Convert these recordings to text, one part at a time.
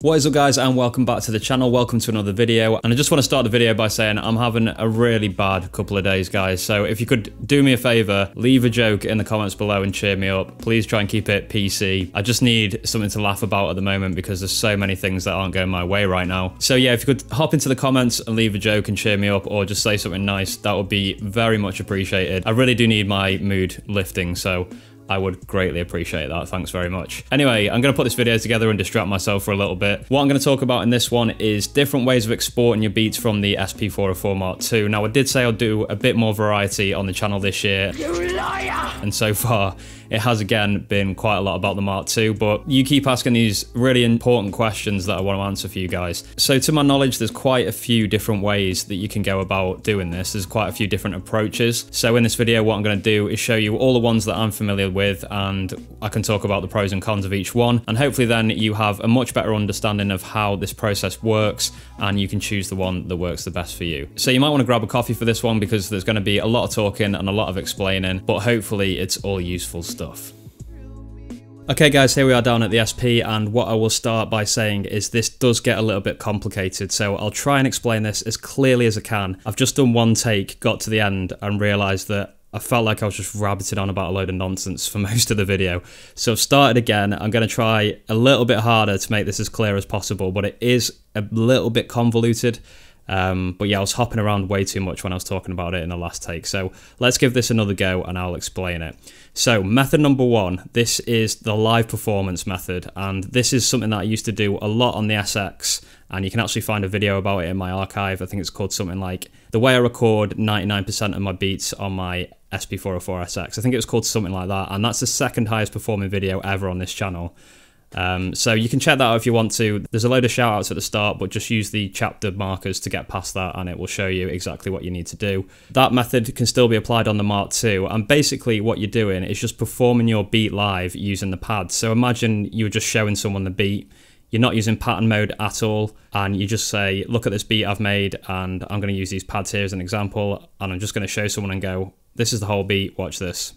What is up guys, and welcome back to the channel. Welcome to another video, and I just want to start the video by saying I'm having a really bad couple of days, guys. So if you could do me a favor, leave a joke in the comments below and cheer me up. Please try and keep it PC. I just need something to laugh about at the moment because there's so many things that aren't going my way right now. So yeah, if you could hop into the comments and leave a joke and cheer me up, or just say something nice, that would be very much appreciated. I really do need my mood lifting, so I would greatly appreciate that. Thanks very much. Anyway, I'm going to put this video together and distract myself for a little bit. What I'm going to talk about in this one is different ways of exporting your beats from the SP404-MK2. Now, I did say I'll do a bit more variety on the channel this year. You liar! And so far, it has again been quite a lot about the Mark II, but you keep asking these really important questions that I want to answer for you guys. So to my knowledge, there's quite a few different ways that you can go about doing this. There's quite a few different approaches. So in this video, what I'm going to do is show you all the ones that I'm familiar with, and I can talk about the pros and cons of each one. And hopefully then you have a much better understanding of how this process works, and you can choose the one that works the best for you. So you might want to grab a coffee for this one because there's going to be a lot of talking and a lot of explaining, but hopefully it's all useful stuff. Okay guys, here we are down at the SP, and what I will start by saying is this does get a little bit complicated, so I'll try and explain this as clearly as I can. I've just done one take, got to the end, and realised that I felt like I was just rabbiting on about a load of nonsense for most of the video. So I've started again. I'm going to try a little bit harder to make this as clear as possible, but it is a little bit convoluted. But yeah, I was hopping around way too much when I was talking about it in the last take. So let's give this another go and I'll explain it. So method number one, this is the live performance method. And this is something that I used to do a lot on the SX. And you can actually find a video about it in my archive. I think it's called something like the way I record 99% of my beats on my SP404 SX. I think it was called something like that. And that's the second highest performing video ever on this channel. So you can check that out if you want to. There's a load of shout outs at the start, but just use the chapter markers to get past that and it will show you exactly what you need to do. That method can still be applied on the Mark II, and basically what you're doing is just performing your beat live using the pads. So imagine you were just showing someone the beat. You're not using pattern mode at all, and you just say, look at this beat I've made, and I'm going to use these pads here as an example, and I'm just going to show someone and go, this is the whole beat, watch this.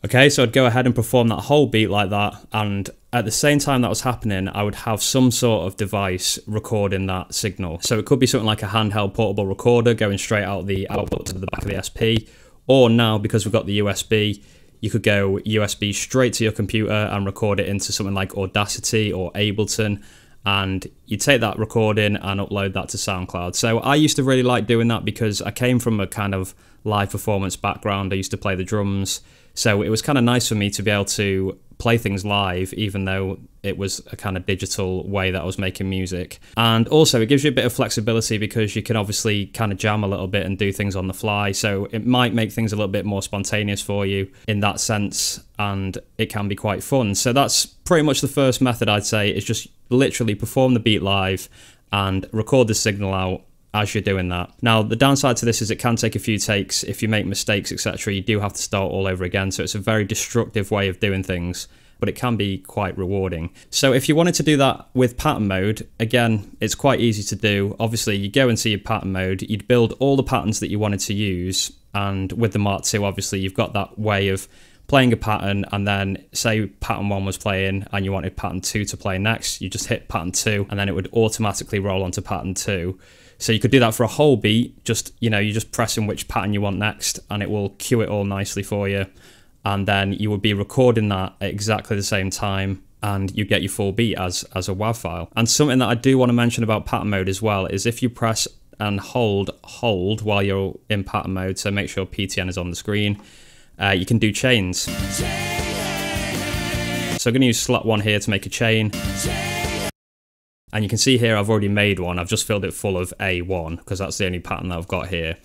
Okay, so I'd go ahead and perform that whole beat like that, and at the same time that was happening, I would have some sort of device recording that signal. So it could be something like a handheld portable recorder going straight out the output to the back of the SP, or now, because we've got the USB, you could go USB straight to your computer and record it into something like Audacity or Ableton, and you take that recording and upload that to SoundCloud. So I used to really like doing that because I came from a kind of live performance background. I used to play the drums, so it was kind of nice for me to be able to play things live, even though it was a kind of digital way that I was making music. And also it gives you a bit of flexibility because you can obviously kind of jam a little bit and do things on the fly. So it might make things a little bit more spontaneous for you in that sense, and it can be quite fun. So that's pretty much the first method, I'd say, is just literally perform the beat live and record the signal out as you're doing that. Now, the downside to this is it can take a few takes. If you make mistakes, etc., you do have to start all over again. So it's a very destructive way of doing things, but it can be quite rewarding. So if you wanted to do that with pattern mode, again, it's quite easy to do. Obviously, you go into your pattern mode, you'd build all the patterns that you wanted to use. And with the Mark II, obviously, you've got that way of playing a pattern, and then say pattern 1 was playing and you wanted pattern 2 to play next, you just hit pattern 2 and then it would automatically roll onto pattern 2. So you could do that for a whole beat, just, you know, you're just pressing which pattern you want next and it will cue it all nicely for you. And then you would be recording that at exactly the same time and you get your full beat as a WAV file. And something that I do want to mention about pattern mode as well is if you press and hold while you're in pattern mode, so make sure PTN is on the screen, you can do chains. So I'm going to use slot 1 here to make a chain. And you can see here I've already made one. I've just filled it full of A1 because that's the only pattern that I've got here.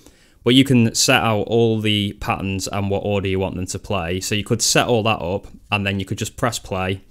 But you can set out all the patterns and what order you want them to play. So you could set all that up and then you could just press play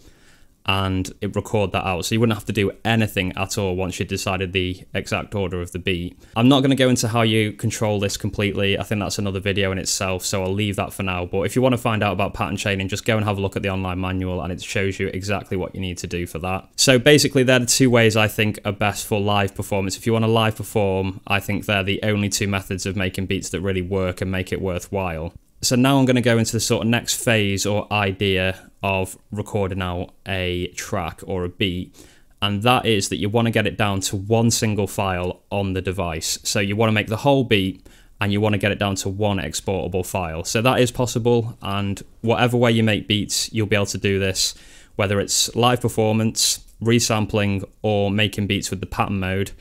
and it record that out. So you wouldn't have to do anything at all once you decided the exact order of the beat. I'm not going to go into how you control this completely. I think that's another video in itself, so I'll leave that for now. But if you want to find out about pattern chaining, just go and have a look at the online manual, and it shows you exactly what you need to do for that. So basically, they're the two ways I think are best for live performance. If you want to live perform, I think they're the only two methods of making beats that really work and make it worthwhile. So now I'm going to go into the sort of next phase or idea of recording out a track or a beat, and that is that you want to get it down to one single file on the device. So you want to make the whole beat and you want to get it down to one exportable file. So that is possible, and whatever way you make beats, you'll be able to do this, whether it's live performance, resampling, or making beats with the pattern mode.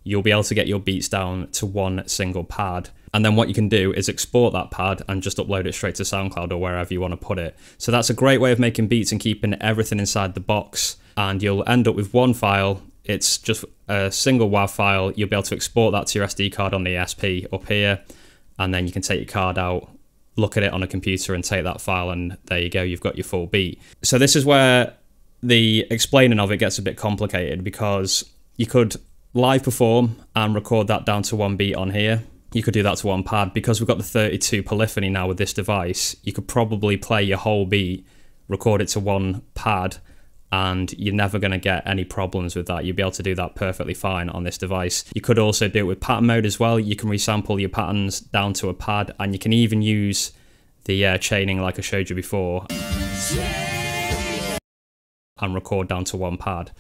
You'll be able to get your beats down to one single pad. And then what you can do is export that pad and just upload it straight to SoundCloud or wherever you want to put it. So that's a great way of making beats and keeping everything inside the box. And you'll end up with one file. It's just a single WAV file. You'll be able to export that to your SD card on the SP up here. And then you can take your card out, look at it on a computer and take that file, and there you go, you've got your full beat. So this is where the explaining of it gets a bit complicated, because you could live perform and record that down to one beat on here. You could do that to one pad. Because we've got the 32 polyphony now with this device, you could probably play your whole beat, record it to one pad, and you're never going to get any problems with that. You'll be able to do that perfectly fine on this device. You could also do it with pattern mode as well. You can resample your patterns down to a pad, and you can even use the chaining like I showed you before and record down to one pad.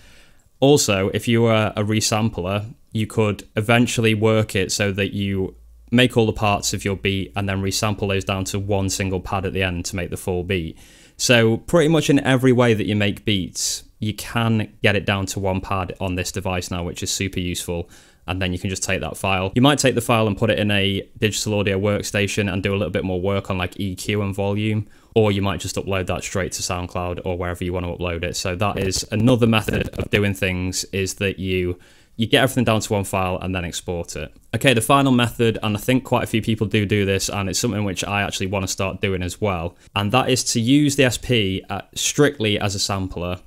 Also, if you were a resampler, you could eventually work it so that you make all the parts of your beat and then resample those down to one single pad at the end to make the full beat. So pretty much in every way that you make beats, you can get it down to one pad on this device now, which is super useful. And then you can just take that file. You might take the file and put it in a digital audio workstation and do a little bit more work on like EQ and volume, or you might just upload that straight to SoundCloud or wherever you want to upload it. So that is another method of doing things, is that you get everything down to one file and then export it. Okay, the final method, and I think quite a few people do this, and it's something which I actually want to start doing as well, and that is to use the SP strictly as a sampler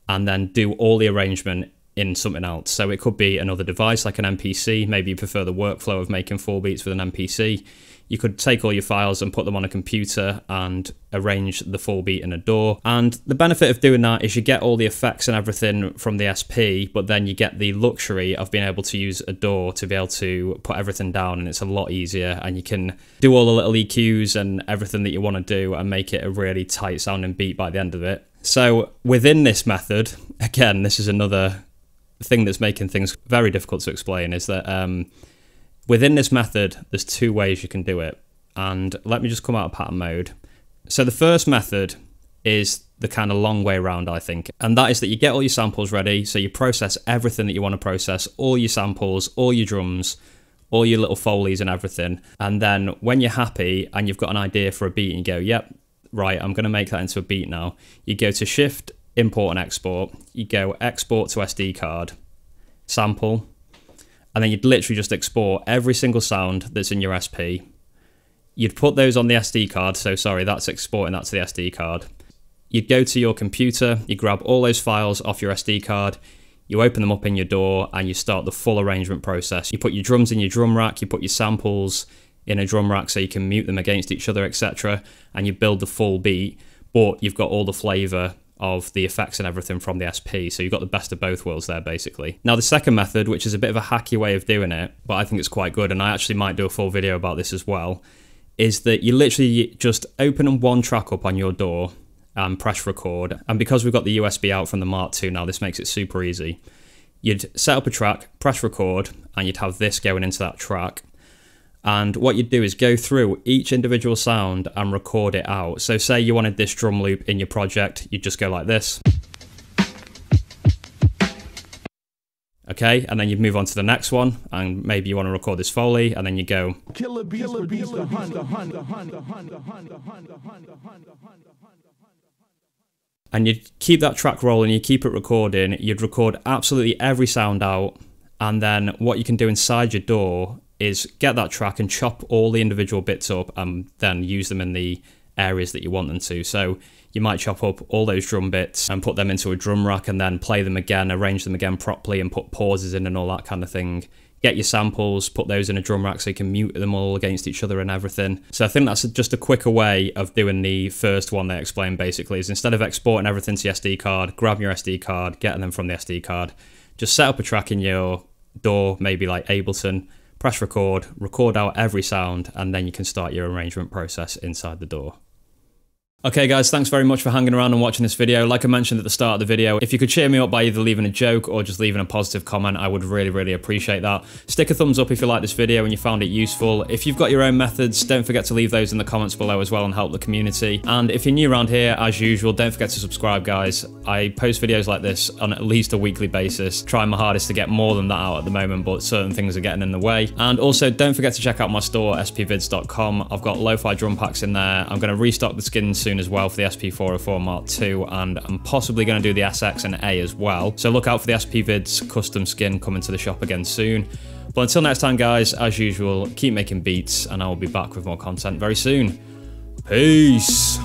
and then do all the arrangement in something else. So it could be another device like an MPC. Maybe you prefer the workflow of making full beats with an MPC. You could take all your files and put them on a computer and arrange the full beat in a DAW. And the benefit of doing that is you get all the effects and everything from the SP, but then you get the luxury of being able to use a DAW to be able to put everything down, and it's a lot easier, and you can do all the little EQs and everything that you want to do and make it a really tight sounding beat by the end of it. So within this method, again, this is another thing that's making things very difficult to explain, is that within this method, there's two ways you can do it. And let me just come out of pattern mode. So the first method is the kind of long way around, I think. And that is that you get all your samples ready. So you process everything that you want to process, all your samples, all your drums, all your little Foleys and everything. And then when you're happy and you've got an idea for a beat and you go, yep, right, I'm going to make that into a beat now. You go to Shift, Import and Export. You go Export to SD card, Sample, and then you'd literally just export every single sound that's in your SP. You'd put those on the SD card, so sorry, that's exporting that to the SD card. You'd go to your computer, you grab all those files off your SD card, you open them up in your DAW, and you start the full arrangement process. You put your drums in your drum rack, you put your samples in a drum rack so you can mute them against each other, etc., and you build the full beat, but you've got all the flavour of the effects and everything from the SP, so you've got the best of both worlds there, basically. Now, the second method, which is a bit of a hacky way of doing it, but I think it's quite good, and I actually might do a full video about this as well, is that you literally just open one track up on your DAW and press record, and because we've got the USB out from the Mark II now, this makes it super easy. You'd set up a track, press record, and you'd have this going into that track. And what you'd do is go through each individual sound and record it out. So say you wanted this drum loop in your project, you'd just go like this. Okay, and then you'd move on to the next one, and maybe you want to record this Foley, and then you go. And you'd keep that track rolling, you keep it recording, you'd record absolutely every sound out, and then what you can do inside your DAW is get that track and chop all the individual bits up and then use them in the areas that you want them to. So you might chop up all those drum bits and put them into a drum rack and then play them again, arrange them again properly and put pauses in and all that kind of thing. Get your samples, put those in a drum rack so you can mute them all against each other and everything. So I think that's just a quicker way of doing the first one they explained basically, is instead of exporting everything to your SD card, grabbing your SD card, getting them from the SD card, just set up a track in your DAW, maybe like Ableton, press record, record out every sound, and then you can start your arrangement process inside the DAW. Okay guys, thanks very much for hanging around and watching this video. Like I mentioned at the start of the video, if you could cheer me up by either leaving a joke or just leaving a positive comment, I would really appreciate that. Stick a thumbs up if you like this video and you found it useful. If you've got your own methods, don't forget to leave those in the comments below as well and help the community. And if you're new around here, as usual, don't forget to subscribe guys. I post videos like this on at least a weekly basis, trying my hardest to get more than that out at the moment, but certain things are getting in the way. And also don't forget to check out my store, SPVIDZ.com. I've got lo-fi drum packs in there. I'm going to restock the skins soon as well for the SP404-MK2, and I'm possibly going to do the SX and A as well. So look out for the SPVIDZ custom skin coming to the shop again soon. But until next time guys, as usual, keep making beats and I will be back with more content very soon. Peace!